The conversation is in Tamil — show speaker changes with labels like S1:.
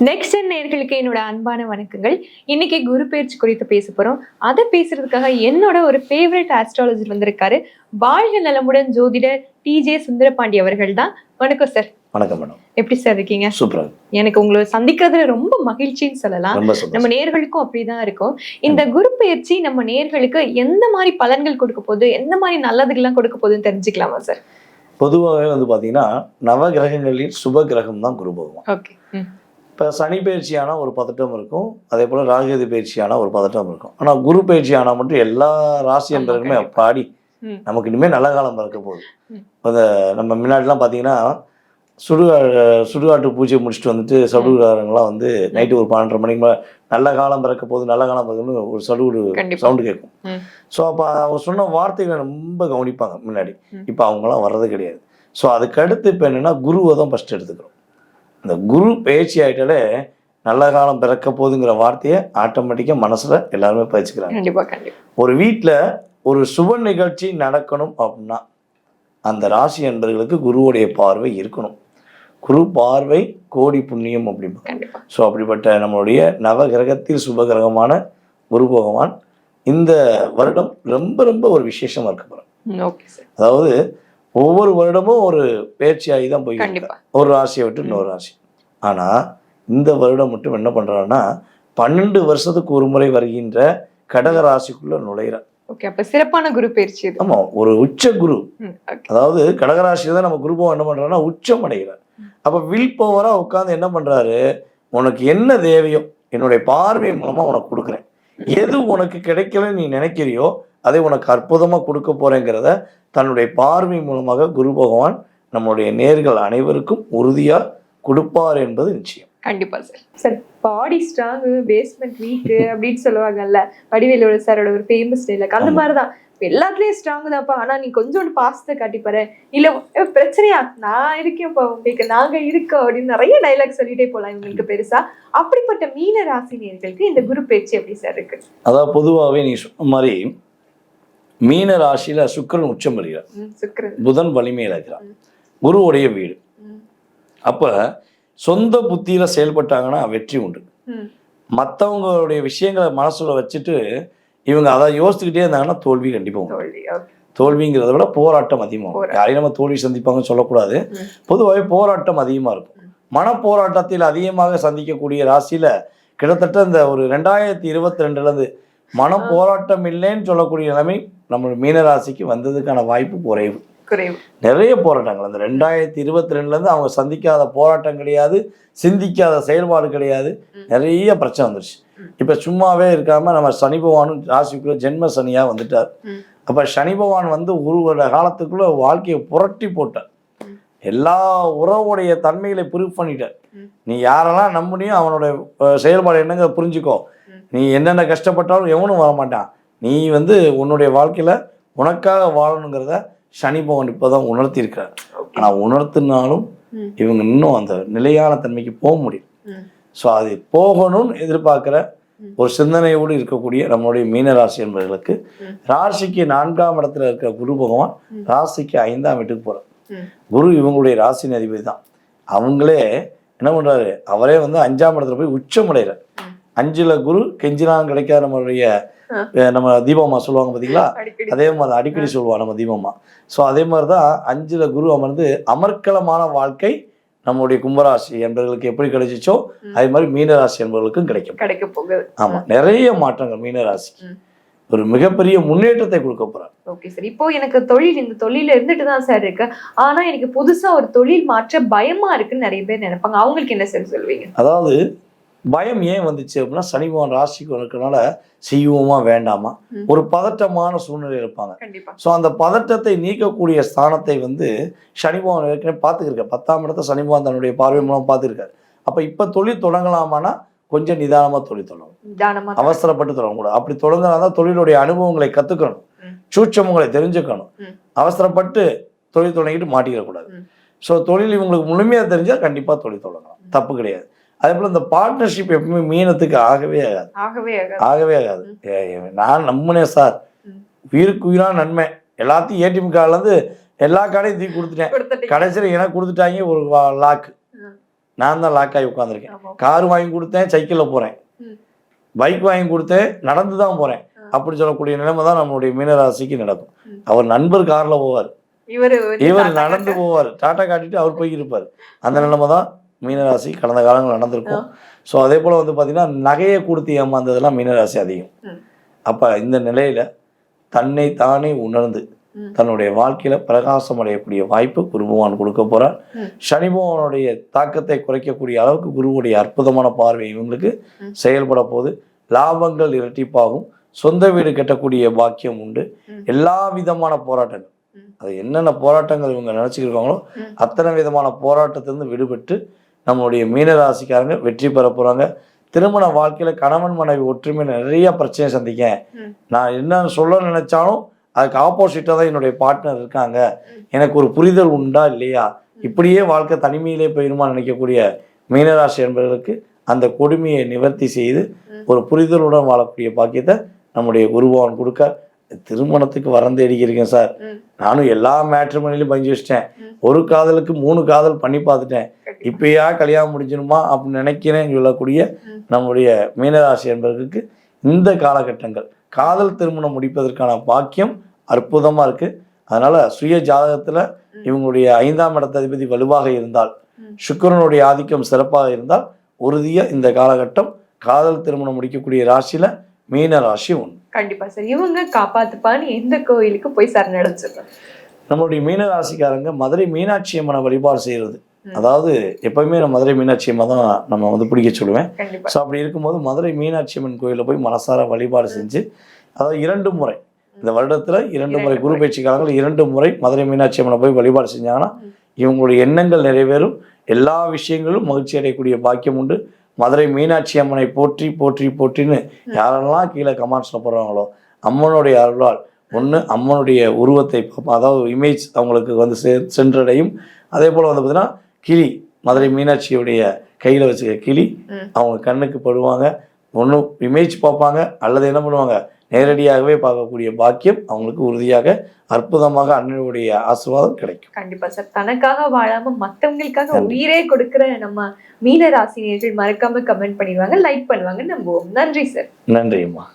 S1: நெக்ஸ்ட் நேயர்களுக்கு என்னோட அன்பான வணக்கங்கள். இன்னைக்கு குரு பயிற்சி குறித்து பேச போறோம். அதை பேசுறதுக்காக என்னோட ஒரு ஃபேவரட் ஆஸ்ட்ராலஜர் வந்திருக்காரு. வாழ்க நலமுடன் ஜோதிடர் TJ சுந்தரபாண்டி அவர்கள் தான். வணக்கம் சார்.
S2: வணக்கம் மேடம்.
S1: எப்படி சார் இருக்கீங்க?
S2: சூப்பரா.
S1: எனக்கு உங்களை சந்திக்கிறதுல ரொம்ப மகிழ்ச்சின்னு சொல்லலாம். நம்ம நேயர்களுக்கும் அப்படிதான் இருக்கும். இந்த குரு பயிற்சி நம்ம நேயர்களுக்கு எந்த மாதிரி பலன்கள் கொடுக்க போகுது, எந்த மாதிரி நல்லதுகள்லாம் கொடுக்க போகுதுன்னு தெரிஞ்சுக்கலாமா சார்?
S2: பொதுவாகவே பாத்தீங்கன்னா நவ கிரகங்களில் சுப கிரகம் தான் குரு பகவான்.
S1: ஓகே.
S2: இப்போ சனி பயிற்சியானா ஒரு பதட்டம் இருக்கும், அதே போல் ராகுகேது பயிற்சியானா ஒரு பதட்டம் இருக்கும். ஆனால் குரு பயிற்சி ஆனால் மட்டும் எல்லா ராசி என்பதுமே பாடி நமக்கு இனிமேல் நல்ல காலம் பிறக்க போகுது. அதை நம்ம முன்னாடிலாம் பார்த்தீங்கன்னா சுடுகாட்டு பூஜை முடிச்சுட்டு வந்துட்டு சடுகுடாரங்களாம் நைட்டு ஒரு 12:30 மணிக்கு மேலே நல்ல காலம் பிறக்க போகுது, நல்ல காலம் பிறக்குன்னு ஒரு சடுகுடு சவுண்டு கேட்கும். ஸோ அப்போ அவங்க சொன்ன வார்த்தைகளை ரொம்ப கவனிப்பாங்க முன்னாடி. இப்போ அவங்களாம் வர்றது கிடையாது. ஸோ அதுக்கடுத்து இப்போ என்னென்னா குருவை தான் ஃபஸ்ட்டு எடுத்துக்கிறோம். இந்த குரு பயிற்சி ஆகிட்டாலே நல்ல காலம் பிறக்க போகுதுங்கிற வார்த்தையை ஆட்டோமேட்டிக்காக மனசில் எல்லாருமே பயிற்சிக்கிறாங்க. ஒரு வீட்டில் ஒரு சுப நிகழ்ச்சி நடக்கணும் அப்படின்னா அந்த ராசி என்பவர்களுக்கு குருவுடைய பார்வை இருக்கணும். குரு பார்வை கோடி புண்ணியம் அப்படிம்பாங்க. ஸோ அப்படிப்பட்ட நம்மளுடைய நவ கிரகத்தில் சுப கிரகமான குரு பகவான் இந்த வருடம் ரொம்ப ரொம்ப ஒரு விசேஷமாக இருக்க போகிறோம். அதாவது ஒவ்வொரு வருடமும் ஒரு பயிற்சியாகி தான் போய் ஒரு ராசியை விட்டு இன்னொரு ராசி. ஆனால் இந்த வருடம் மட்டும் என்ன பண்ணுறான்னா 12 வருஷத்துக்கு ஒரு முறை வருகின்ற கடக ராசிக்குள்ள நுழையிற.
S1: சிறப்பான குரு பயிற்சி.
S2: ஆமா, ஒரு உச்ச குரு. அதாவது கடகராசியில தான் நம்ம குருபம் என்ன பண்றாருன்னா உச்சம் அடைகிறார். அப்ப வில் பவரா உட்காந்து என்ன பண்றாரு, உனக்கு என்ன தேவையோ என்னுடைய பார்வை மூலமா உனக்கு கொடுக்குறேன், எது உனக்கு கிடைக்கலன்னு நீ நினைக்கிறியோ அதை உனக்கு அற்புதமா கொடுக்க போறேங்கிறத தன்னுடைய பார்வை மூலமாக குரு பகவான் நம்முடைய நேர்கள் அனைவருக்கும் உறுதியா கொடுப்பார் என்பது நிச்சயம்.
S1: கண்டிப்பா சார். சார், பாடி ஸ்ட்ராங் பேஸ்மெண்ட் வீக் அப்படின்னு சொல்லுவாங்கல்ல, வடிவேலோட சாரோட ஒரு ஃபேமஸ் டைலாக். அந்த மாதிரிதான் எல்லாத்துலயும் ஸ்ட்ராங் தான்ப்பா, ஆனா நீ கொஞ்சோண்டு பாசத்தை காட்டிப்பாரு, இல்ல பிரச்சனையா நான் இருக்கேன்ப்பா உங்களுக்கு, நாங்க இருக்கோம் அப்படின்னு நிறைய டைலாக் சொல்லிட்டே போலாம் இவங்களுக்கு பெருசா. அப்படிப்பட்ட மீன ராசினியர்களுக்கு இந்த குரு பயிற்சி எப்படி சார் இருக்கு?
S2: அதாவது பொதுவாகவே நீ சொன்ன மாதிரி மீன ராசியில சுக்கிரன் உச்சம் பெறுகிறார், புதன் வலிமையில் இருக்கிறார், குருவுடைய வீடு. அப்ப சொந்த புத்தியில செயல்பட்டாங்கன்னா வெற்றி உண்டு. மற்றவங்களுடைய விஷயங்களை மனசுல வச்சுட்டு இவங்க அதை யோசிச்சுக்கிட்டே இருந்தாங்கன்னா தோல்வி கண்டிப்பா உண்டு. தோல்விங்கிறத விட போராட்டம் அதிகமாகும். யாரையும் நம்ம தோல்வி சந்திப்பாங்கன்னு சொல்லக்கூடாது. பொதுவாகவே போராட்டம் அதிகமா இருக்கும். மன போராட்டத்தில் அதிகமாக சந்திக்கக்கூடிய ராசியில கிட்டத்தட்ட இந்த ஒரு 2022 மன போராட்டம் இல்லைன்னு சொல்லக்கூடிய நிலைமை நம்ம மீனராசிக்கு வந்ததுக்கான வாய்ப்பு குறைவு. நிறைய போராட்டங்கள் அந்த 2022 அவங்க சந்திக்காத போராட்டம் கிடையாது, சிந்திக்காத செயல்பாடு கிடையாது, நிறைய பிரச்சனை வந்துருச்சு. இப்ப சும்மாவே இருக்காம நம்ம சனி பகவானும் ராசிக்குள்ள ஜென்ம சனியா வந்துட்டார். அப்ப சனி பகவான் ஒரு காலத்துக்குள்ள வாழ்க்கையை புரட்டி போட்டார். எல்லா உறவுடைய தன்மைகளை ப்ரூவ் பண்ணிட்டார். நீ யாரெல்லாம் நம்பினியோ அவனுடைய செயல்பாடு என்னங்க புரிஞ்சுக்கோ. நீ என்னென்ன கஷ்டப்பட்டாலும் எவனும் வரமாட்டான். நீ உன்னுடைய வாழ்க்கையில உனக்காக வாழணுங்கிறத சனி பகவான் இப்போதான் உணர்த்தியிருக்கிறார். ஆனா உணர்த்தினாலும் இவங்க இன்னும் அந்த நிலையான தன்மைக்கு போக முடியும். ஸோ அது போகணும்னு எதிர்பார்க்கிற ஒரு சிந்தனையோடு இருக்கக்கூடிய நம்மளுடைய மீனராசி என்பவர்களுக்கு ராசிக்கு 4ஆம் இடத்துல இருக்கிற குரு பகவான் ராசிக்கு 5ஆம் வீட்டுக்கு போறார். குரு இவங்களுடைய ராசியின் அதிபதி தான். அவங்களே என்ன பண்றாரு, அவரே 5ஆம் இடத்துல போய் உச்சம் அடைகிறார். 5ல குரு கெஞ்சிலாம் கிடைக்காத நம்மளுடைய நம்ம தீபம்மா சொல்லுவாங்க பார்த்தீங்களா, அதே மாதிரி அடிக்கடி சொல்லுவாங்க நம்ம தீபம்மா. ஸோ அதே மாதிரிதான் 5ல குரு அமர்ந்து அமர்க்கலமான வாழ்க்கை நம்மளுடைய கும்பராசி என்பவர்களுக்கு எப்படி கிடைச்சிச்சோ அதே மாதிரி மீனராசி என்பவர்களுக்கும் கிடைக்க போகுது. ஆமா, நிறைய மாற்றங்கள் மீனராசி ஒரு மிகப்பெரிய முன்னேற்றத்தை கொடுக்க போறார்.
S1: Okay sir. இப்போ எனக்கு இந்த தொழில இருந்துட்டு தான் சார் இருக்கு, ஆனா எனக்கு புதுசா ஒரு தொழில் மாற்ற பயமா இருக்குன்னு நிறைய பேர் நினைப்பாங்க. அவங்களுக்கு என்ன சார் சொல்லுவீங்க?
S2: அதாவது பயம் ஏன் வந்துச்சு அப்படின்னா சனி பகவான் ராசிக்கு இருக்கிறனால செய்வோமா வேண்டாமா ஒரு பதட்டமான சூழ்நிலை இருப்பாங்க. ஸோ அந்த பதட்டத்தை நீக்கக்கூடிய ஸ்தானத்தை சனி பகவான் ஏற்கனவே பார்த்துக்கிருக்காரு. 10ஆம் இடத்தை சனி பகவான் தன்னுடைய பார்வை மூலம் பார்த்துருக்காரு. அப்ப இப்ப தொழில் தொடங்கலாமான்னா கொஞ்சம் நிதானமா தொழில் தொடங்கும், அவசரப்பட்டு தொடங்கக்கூடாது. அப்படி தொடங்கினாதான் தொழிலுடைய அனுபவங்களை கத்துக்கணும், சூட்சமங்களை தெரிஞ்சுக்கணும். அவசரப்பட்டு தொழில் தொடங்கிட்டு மாட்டிக்கிறக்கூடாது. ஸோ தொழில் இவங்களுக்கு முழுமையா தெரிஞ்சா கண்டிப்பா தொழில் தொடங்கலாம், தப்பு கிடையாது. அதே போல இந்த பார்ட்னர்ஷிப் எப்பவுமே மீனத்துக்கு ஆகவே ஆகாது. நான் நம்பினேன் சார், உயிருக்கு உயிரான நன்மை, எல்லாத்தையும் ஏடிஎம் கார்டுல இருந்து எல்லா கார்டையும் தூக்கி கொடுத்துட்டேன், கடைசியில் எனக்கு கொடுத்துட்டாங்க ஒரு லாக்கு. நான் தான் லாக் ஆகி உட்காந்துருக்கேன்.
S1: ஆமா.
S2: கார் வாங்கி கொடுத்தேன், சைக்கிளில் போகிறேன்.
S1: ம்.
S2: பைக் வாங்கி கொடுத்தேன், நடந்து தான் போகிறேன். அப்படி சொல்லக்கூடிய நிலைமை தான் நம்மளுடைய மீனராசிக்கு நடக்கும்.
S1: ம்.
S2: அவர் நண்பர் காரில் போவார்,
S1: இவரு
S2: இவர் நடந்து போவார், டாட்டா காட்டிட்டு அவர் போய் இருப்பார். அந்த நிலைமை தான் மீனராசி கடந்த காலங்கள் நடந்திருக்கும். ஸோ அதே போல் வந்து பார்த்தீங்கன்னா நகையை கொடுத்து ஏமாந்ததெல்லாம் மீனராசி அதிகம்.
S1: ம்.
S2: அப்போ இந்த நிலையில் தன்னை தானே உணர்ந்து
S1: ம்.
S2: தன்னுடைய வாழ்க்கையில் பிரகாசம் அடையக்கூடிய வாய்ப்பு குரு பகவான் கொடுக்க போகிறார்.
S1: ம்.
S2: சனி பகவானுடைய தாக்கத்தை குறைக்கக்கூடிய அளவுக்கு குருவுடைய அற்புதமான பார்வை இவங்களுக்கு
S1: ம்.
S2: செயல்பட போது லாபங்கள் இரட்டிப்பாகும். சொந்த வீடு கட்டக்கூடிய பாக்கியம் உண்டு.
S1: ம்.
S2: எல்லா விதமான போராட்டங்கள்,
S1: ம்.
S2: அது என்னென்ன போராட்டங்கள் இவங்க நினச்சிக்கிருக்காங்களோ
S1: ம்.
S2: அத்தனை விதமான போராட்டத்திலிருந்து விடுபட்டு நம்மளுடைய மீனராசிக்காரங்க வெற்றி பெற போகிறாங்க. திருமண வாழ்க்கையில் கணவன் மனைவி ஒற்றுமையில் நிறைய பிரச்சனை சந்திக்கேன்.
S1: ம்.
S2: நான் என்ன சொல்ல நினைச்சாலும் அதுக்கு ஆப்போசிட்டாக தான் என்னுடைய பார்ட்னர் இருக்காங்க.
S1: ம்.
S2: எனக்கு ஒரு புரிதல் உண்டா இல்லையா, இப்படியே வாழ்க்கை தனிமையிலே போயிருமா நினைக்கக்கூடிய மீனராசி என்பவர்களுக்கு அந்த கொடுமையை நிவர்த்தி செய்து
S1: ம்.
S2: ஒரு புரிதலுடன் வாழக்கூடிய பாக்கியத்தை நம்முடைய குருபகவான் கொடுக்க. திருமணத்துக்கு வரம் தேடிக்கிறேன் சார்,
S1: ம்.
S2: நானும் எல்லா மேட்ரிமோனிலையும் பஞ்சு வச்சிட்டேன்,
S1: ம்.
S2: ஒரு காதலுக்கு 3 காதல் பண்ணி பார்த்துட்டேன்,
S1: கண்டிப்பா.
S2: இப்பயா கல்யாணம் முடிஞ்சிருமா அப்படின்னு நினைக்கிறேன்னு சொல்லக்கூடிய
S1: ம்.
S2: நம்முடைய மீனராசி என்பவர்களுக்கு இந்த காலகட்டங்கள் காதல் திருமணம் முடிப்பதற்கான பாக்கியம் அற்புதமாக இருக்குது. அதனால் சுய ஜாதகத்தில் இவங்களுடைய 5ஆம் இடத்த அதிபதி வலுவாக இருந்தால்,
S1: ம்.
S2: சுக்கிரனுடைய ஆதிக்கம் சிறப்பாக இருந்தால் உறுதியாக இந்த காலகட்டம் காதல் திருமணம் முடிக்கக்கூடிய ராசியில் மீன ராசி ஒன்று.
S1: கண்டிப்பா சார். இவங்க காப்பாத்துப்பான்னு எந்த கோயிலுக்கு போய் சரணடைஞ்சிடணும்?
S2: நம்மளுடைய மீன ராசிக்காரங்க மதுரை மீனாட்சி அம்மனை வழிபாடு செய்கிறது.
S1: ம்.
S2: அதாவது எப்பவுமே நான் மதுரை மீனாட்சி அம்மா தான் நம்ம வந்து பிடிக்க சொல்லுவேன்.
S1: கண்டிப்பா.
S2: ஸோ அப்படி இருக்கும்போது மதுரை மீனாட்சி அம்மன் கோயிலில் போய் மனசார வழிபாடு செஞ்சு, அதாவது 2 முறை இந்த வருடத்தில் 2 முறை குரு பயிற்சி காலங்கள் 2 முறை மதுரை மீனாட்சி அம்மனை போய் வழிபாடு செஞ்சாங்கன்னா இவங்களுடைய எண்ணங்கள் நிறைவேறும். எல்லா விஷயங்களும் மகிழ்ச்சி அடையக்கூடிய பாக்கியம் உண்டு. மதுரை மீனாட்சி அம்மனை போற்றி போற்றி போற்றின்னு யாரெல்லாம் கீழே கமெண்ட்ஸில் போடுறாங்களோ அம்மனுடைய அருளால் ஒன்று அம்மனுடைய உருவத்தை பார்ப்போம், அதாவது இமேஜ் அவங்களுக்கு வந்து சென்றடையும். அதே போல் வந்து பார்த்தீங்கன்னா கிளி, மதுரை மீனாட்சியுடைய கையில் வச்சுக்க கிளி அவங்க கண்ணுக்கு படுவாங்க. ஒன்று இமேஜ் பார்ப்பாங்க அல்லது என்ன பண்ணுவாங்க, நேரடியாகவே பார்க்கக்கூடிய பாக்கியம் அவங்களுக்கு உறுதியாக அற்புதமாக அண்ணனுடைய ஆசீர்வாதம் கிடைக்கும்.
S1: கண்டிப்பா சார். தனக்காக வாழாம மத்தவங்களுக்காக உயிரே கொடுக்கிற நம்ம மீன ராசினியர்கள் மறக்காம கமெண்ட் பண்ணிடுவாங்க, லைக் பண்ணுவாங்க, நம்புவோம். நன்றி சார்.
S2: நன்றிம்மா.